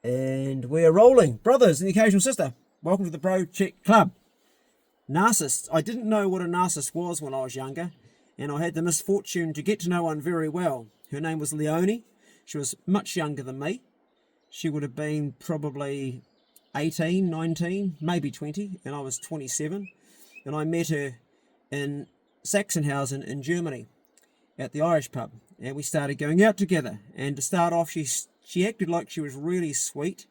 And we're rolling. Brothers and the occasional sister, welcome to the Bro Check Club. Narcissist. I didn't know what a narcissist was when I was younger, and I had the misfortune to get to know one very well. Her name was Leonie. She was much younger than me. She would have been probably 18, 19, maybe 20, and I was 27. And I met her in Sachsenhausen in Germany at the Irish pub, and we started going out together. And to start off, she acted like she was really sweet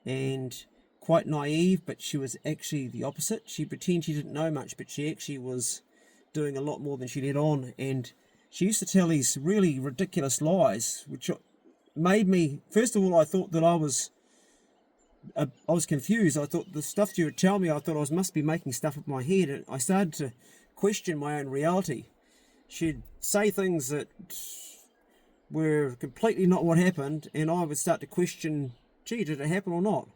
and quite naive, but she was actually the opposite. She pretended she didn't know much, but she actually was doing a lot more than she let on. And she used to tell these really ridiculous lies, which made me, first of all, I thought that I was confused. I thought the stuff she would tell me, I thought I must be making stuff up in my head, and I started to question my own reality. She'd say things that were completely not what happened, and I would start to question, gee, did it happen or not?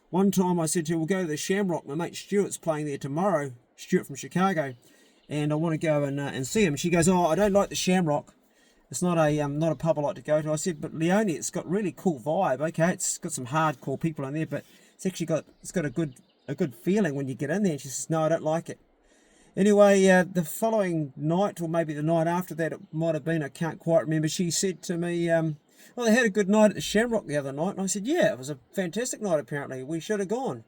One time I said to her, we'll go to the Shamrock, my mate Stuart's playing there tomorrow, Stuart from Chicago, and I want to go and see him. She goes, oh, I don't like the Shamrock. It's not a pub I like to go to. I said, but Leonie, it's got really cool vibe. Okay, it's got some hardcore people in there, but it's got a good feeling when you get in there. And she says, no, I don't like it. Anyway, the following night, or maybe the night after that, it might have been, I can't quite remember, she said to me, well, they had a good night at the Shamrock the other night. And I said, yeah, it was a fantastic night apparently. We should have gone.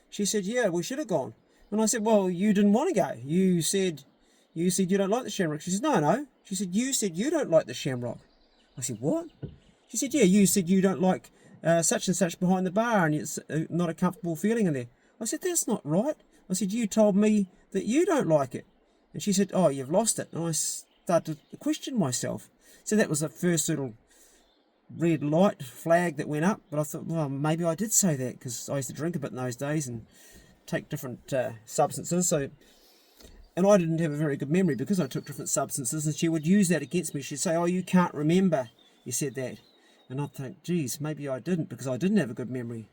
She said, yeah, we should have gone. And I said, well, you didn't want to go. You said you don't like the Shamrock. She said, no. She said, you said you don't like the Shamrock. I said, what? She said, yeah, you said you don't like such and such behind the bar, and it's not a comfortable feeling in there. I said, that's not right. I said, you told me that you don't like it. And she said, oh, you've lost it. And I started to question myself. So that was the first little red light flag that went up. But I thought, well, maybe I did say that, because I used to drink a bit in those days and take different substances. And I didn't have a very good memory because I took different substances, and she would use that against me. She'd say, oh, you can't remember you said that. And I'd think, geez, maybe I didn't, because I didn't have a good memory.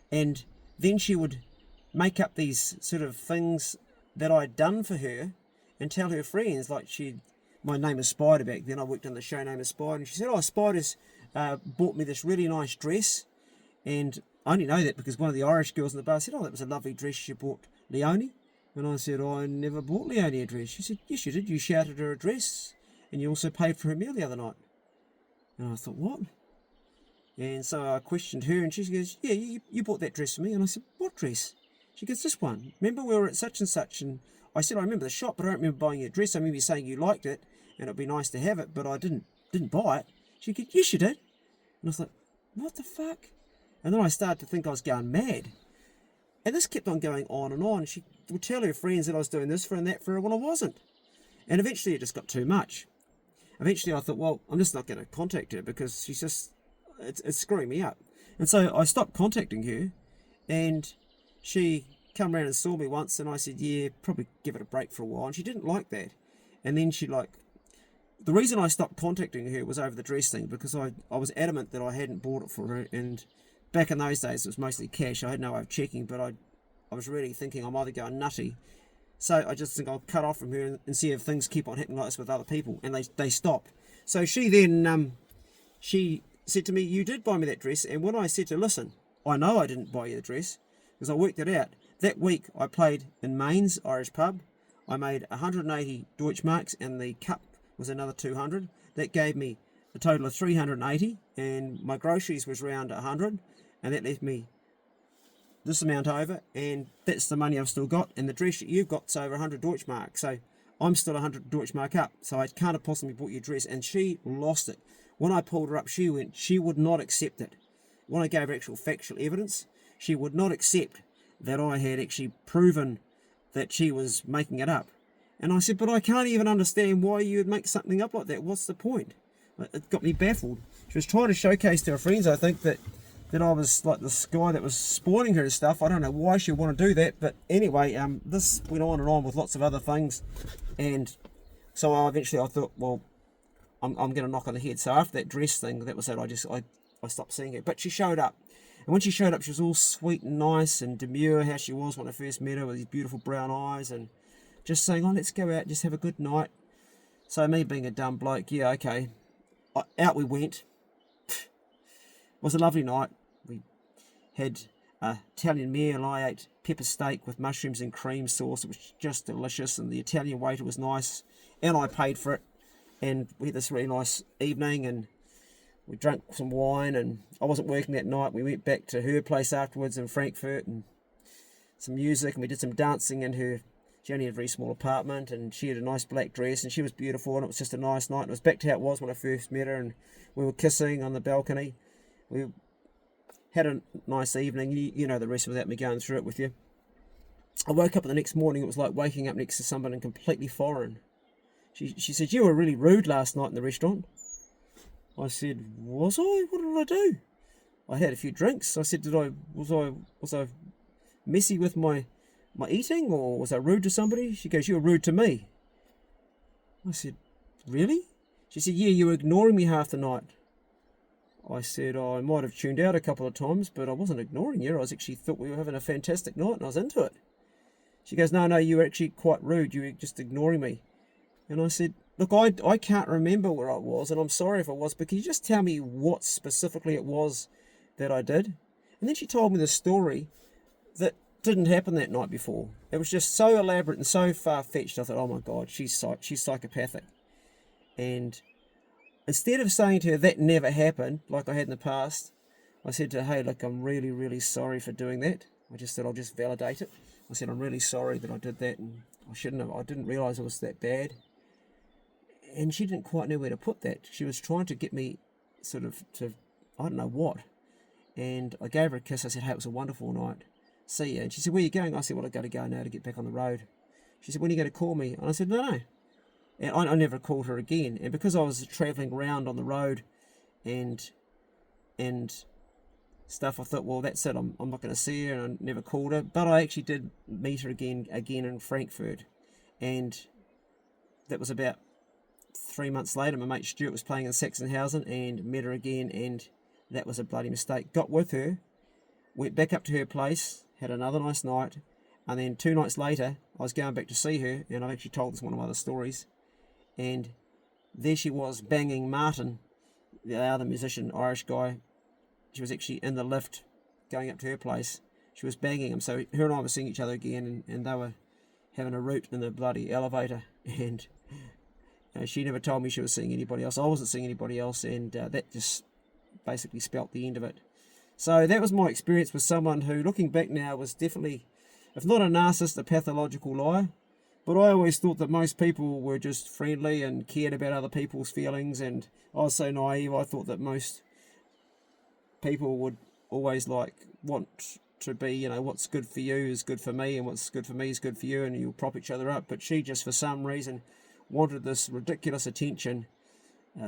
And then she would make up these sort of things that I'd done for her and tell her friends, like my name is Spider back then, I worked on the show name is Spider, and she said, oh, Spider's bought me this really nice dress. And I only know that because one of the Irish girls in the bar said, oh, that was a lovely dress she bought Leonie. And I said, oh, I never bought Leonie a dress. She said, yes, you did. You shouted her a dress, and you also paid for her meal the other night. And I thought, what? And so I questioned her, and she goes, yeah, you bought that dress for me. And I said, what dress? She goes, this one. Remember we were at such and such? And I said, I remember the shop, but I don't remember buying your dress. I remember you saying you liked it, and it'd be nice to have it, but I didn't buy it. She goes, yes, you did. And I was like, what the fuck? And then I started to think I was going mad. And this kept on going on and on. She would tell her friends that I was doing this for and that for her when I wasn't. And eventually it just got too much. Eventually I thought, well, I'm just not going to contact her, because she's just, it's screwing me up. And so I stopped contacting her, and she come around and saw me once, and I said, yeah, probably give it a break for a while. And she didn't like that. And then the reason I stopped contacting her was over the dress thing, because I was adamant that I hadn't bought it for her. And back in those days, it was mostly cash. I had no way of checking, but I was really thinking I'm either going nutty. So I just think I'll cut off from her and see if things keep on happening like this with other people. And they stopped. So she then, she said to me, you did buy me that dress. And when I said to her, listen, I know I didn't buy you the dress, because I worked it out. That week I played in Maine's Irish pub. I made 180 Deutschmarks, and the cup was another 200. That gave me a total of 380, and my groceries was around 100, and that left me this amount over, and that's the money I've still got. And the dress that you've got's over 100 Deutschmark, so I'm still 100 Deutschmark up, so I can't have possibly bought your dress. And she lost it. When I pulled her up, she would not accept it. When I gave her actual factual evidence, she would not accept that I had actually proven that she was making it up. And I said, but I can't even understand why you would make something up like that. What's the point? It got me baffled. She was trying to showcase to her friends, I think, that I was like this guy that was spawning her and stuff. I don't know why she would want to do that, but anyway, this went on and on with lots of other things. And so eventually I thought, well, I'm going to knock on the head. So after that dress thing, that was it. I stopped seeing her. But she showed up. And when she showed up, she was all sweet and nice and demure, how she was when I first met her, with these beautiful brown eyes, and just saying, oh, let's go out, just have a good night. So me being a dumb bloke, yeah, okay. Out we went. It was a lovely night. We had a Italian meal. I ate pepper steak with mushrooms and cream sauce. It was just delicious, and the Italian waiter was nice, and I paid for it. And we had this really nice evening, and we drank some wine, and I wasn't working that night. We went back to her place afterwards in Frankfurt, and some music, and we did some dancing in her. She only had a very small apartment, and she had a nice black dress, and she was beautiful, and it was just a nice night. And it was back to how it was when I first met her, and we were kissing on the balcony. We had a nice evening. You know the rest without me going through it with you. I woke up the next morning. It was like waking up next to somebody completely foreign. She said, "You were really rude last night in the restaurant." I said, "Was I? What did I do?" I had a few drinks. I said, was I messy with my eating, or was I rude to somebody? She goes, "You were rude to me." I said, "Really?" She said, "Yeah, you were ignoring me half the night." I said, "I might have tuned out a couple of times, but I wasn't ignoring you. I was actually thought we were having a fantastic night, and I was into it." She goes, No, you were actually quite rude. You were just ignoring me." And I said, "Look, I can't remember where I was, and I'm sorry if I was, but can you just tell me what specifically it was that I did?" And then she told me the story that didn't happen that night before. It was just so elaborate and so far-fetched. I thought, oh my God, she's psychopathic. And instead of saying to her that never happened, like I had in the past, I said to her, "Hey, look, I'm really, really sorry for doing that." I just said, I'll just validate it. I said, "I'm really sorry that I did that, and I shouldn't have. I didn't realise it was that bad." And she didn't quite know where to put that. She was trying to get me sort of to, I don't know what. And I gave her a kiss. I said, "Hey, it was a wonderful night. See ya." And she said, "Where are you going?" I said, "Well, I've got to go now to get back on the road." She said, "When are you going to call me?" And I said, No. And I never called her again. And because I was travelling around on the road and stuff, I thought, well, that's it. I'm not going to see her, and I never called her. But I actually did meet her again in Frankfurt. And that was about 3 months later. My mate Stuart was playing in Sachsenhausen, and met her again, and that was a bloody mistake. Got with her, went back up to her place, had another nice night, and then 2 nights later, I was going back to see her, and I've actually told this one of my other stories, and there she was banging Martin, the other musician, Irish guy. She was actually in the lift going up to her place. She was banging him, so her and I were seeing each other again, and they were having a root in the bloody elevator, and she never told me she was seeing anybody else. I wasn't seeing anybody else, and that just basically spelt the end of it. So that was my experience with someone who, looking back now, was definitely, if not a narcissist, a pathological liar. But I always thought that most people were just friendly and cared about other people's feelings, and I was so naive. I thought that most people would always want to be, what's good for you is good for me, and what's good for me is good for you, and you'll prop each other up. But she just, for some reason, wanted this ridiculous attention.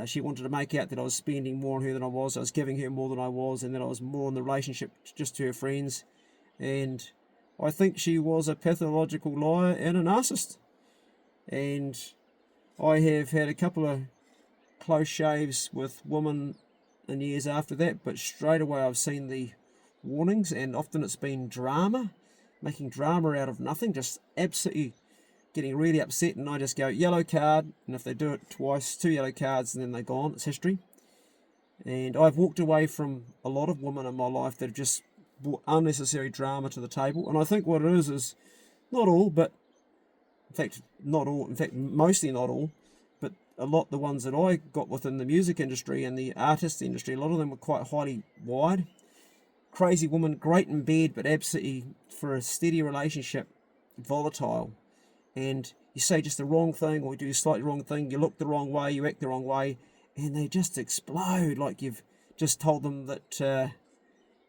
She wanted to make out that I was spending more on her than I was. I was giving her more than I was, and that I was more in the relationship just to her friends. And I think she was a pathological liar and a narcissist. And I have had a couple of close shaves with women in years after that, but straight away I've seen the warnings, and often it's been drama, making drama out of nothing, just absolutely getting really upset, and I just go, yellow card, and if they do it twice, 2 yellow cards, and then they're gone, it's history. And I've walked away from a lot of women in my life that have just brought unnecessary drama to the table, and I think what it is not all, but mostly not all, but a lot the ones that I got within the music industry and the artist industry, a lot of them were quite highly wired. Crazy woman, great in bed, but absolutely, for a steady relationship, volatile. And you say just the wrong thing, or you do a slightly wrong thing, you look the wrong way, you act the wrong way, and they just explode like you've just told them that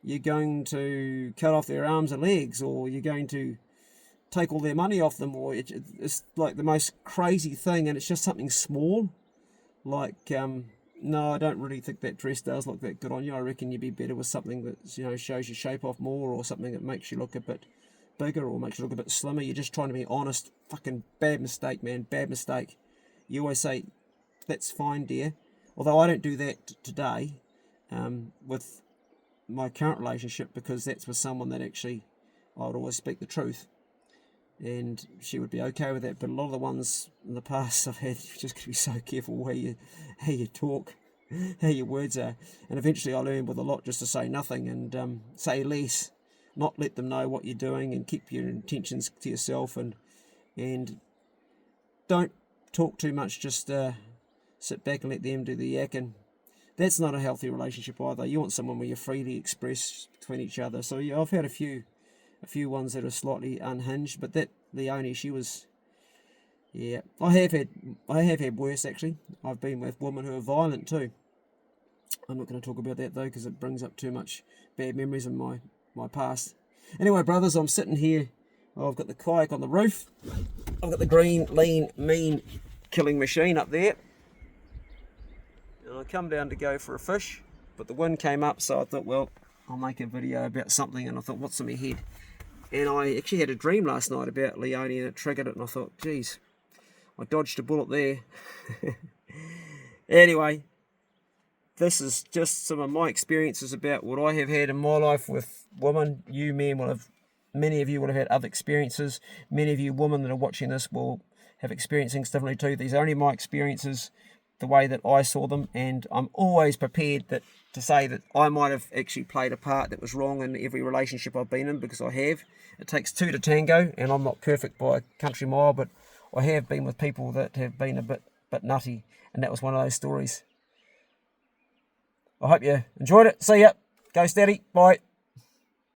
you're going to cut off their arms and legs, or you're going to take all their money off them, or it's like the most crazy thing, and it's just something small. Like, no, I don't really think that dress does look that good on you. I reckon you'd be better with something that, shows your shape off more, or something that makes you look a bit bigger, or makes you look a bit slimmer. You're just trying to be honest. Fucking bad mistake, man. Bad mistake. You always say, that's fine, dear. Although I don't do that today with my current relationship, because that's with someone that actually I would always speak the truth, and she would be okay with that. But a lot of the ones in the past I've had, you just got to be so careful how you talk. how your words are. And eventually I learned with a lot just to say nothing and say less, not let them know what you're doing, and keep your intentions to yourself, and don't talk too much, just sit back and let them do the yakking. That's not a healthy relationship either. You want someone where you freely express between each other. So yeah, I've had a few ones that are slightly unhinged, but that Leonie, she was, yeah. I have had worse actually. I've been with women who are violent too. I'm not going to talk about that though, because it brings up too much bad memories of my past. Anyway, brothers, I'm sitting here. I've got the kayak on the roof. I've got the green, lean, mean killing machine up there. And I come down to go for a fish, but the wind came up, so I thought, well, I'll make a video about something, and I thought, what's in my head? And I actually had a dream last night about Leonie, and it triggered it, and I thought, geez, I dodged a bullet there. Anyway, this is just some of my experiences about what I have had in my life with women. You men will have, many of you will have had other experiences. Many of you women that are watching this will have experienced things differently too. These are only my experiences, the way that I saw them, and I'm always prepared to say that I might have actually played a part that was wrong in every relationship I've been in, because I have. It takes two to tango, and I'm not perfect by a country mile, but I have been with people that have been a bit nutty, and that was one of those stories. I hope you enjoyed it. See ya. Go steady. Bye.